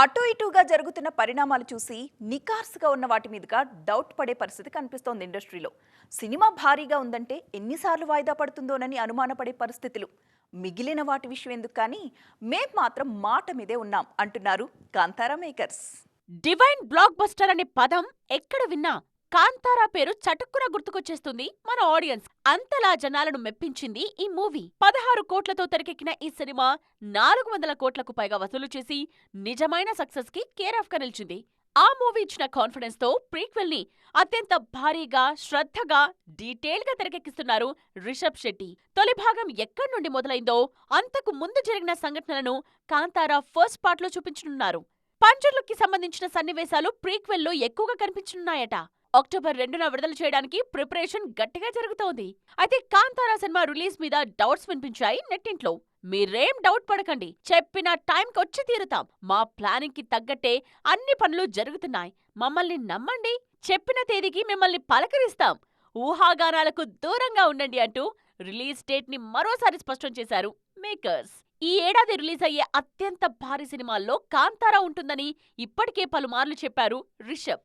అటు ఇటుగా జరుగుతున్న పరిణామాలు చూసి నికార్సుగా ఉన్న వాటి మీదుగా డౌట్ పడే పరిస్థితి కనిపిస్తోంది ఇండస్ట్రీలో. సినిమా భారీగా ఉందంటే ఎన్నిసార్లు వాయిదా పడుతుందోనని అనుమానపడే పరిస్థితులు. మిగిలిన వాటి విషయం ఎందుకు కానీ మేం మాత్రం మాట మీదే ఉన్నాం అంటున్నారు Kantara makers. Divine block buster అనే పదం ఎక్కడ విన్నా కాంతారా పేరు చటుక్కున గుర్తుకొచ్చేస్తుంది మన ఆడియన్స్. అంతలా జనాలను మెప్పించింది ఈ మూవీ. 16 కోట్లతో తెరకెక్కిన ఈ సినిమా 400 కోట్లకు పైగా వసూలు చేసి నిజమైన సక్సెస్ కి కేరాఫ్ గా నిలిచింది. ఆ మూవీ ఇచ్చిన కాన్ఫిడెన్స్ తో ప్రీక్వెల్ ని అత్యంత భారీగా, శ్రద్ధగా, డీటెయిల్ గా తెరకెక్కిస్తున్నారు రిషబ్ శెట్టి. తొలి భాగం ఎక్కడి నుండి మొదలైందో అంతకు ముందు జరిగిన సంఘటనలను కాంతారా ఫస్ట్ పార్ట్ లో చూపించనున్నారు. పంచర్లుకి సంబంధించిన సన్నివేశాలు ప్రీక్వెల్లో ఎక్కువగా కనిపించనున్నాయట. అక్టోబర్ 2న విడుదల చేయడానికి ప్రిపరేషన్ గట్టిగా జరుగుతోంది. అయితే కాంతారా సినిమా రిలీజ్ మీద డౌట్స్ వినిపించాయి నెట్టింట్లో. మీరేం డౌట్ పడకండి, చెప్పిన టైంకొచ్చి తీరుతాం. మా ప్లానింగ్ కి తగ్గట్టే అన్ని పనులు జరుగుతున్నాయి. మమ్మల్ని నమ్మండి, చెప్పిన తేదీకి మిమ్మల్ని పలకరిస్తాం. ఊహాగానాలకు దూరంగా ఉండండి అంటూ రిలీజ్ డేట్ ని మరోసారి స్పష్టం చేశారు మేకర్స్. ఈ ఏడాది రిలీజ్ అయ్యే అత్యంత భారీ సినిమాల్లో కాంతారా ఉంటుందని ఇప్పటికే పలుమార్లు చెప్పారు రిషబ్.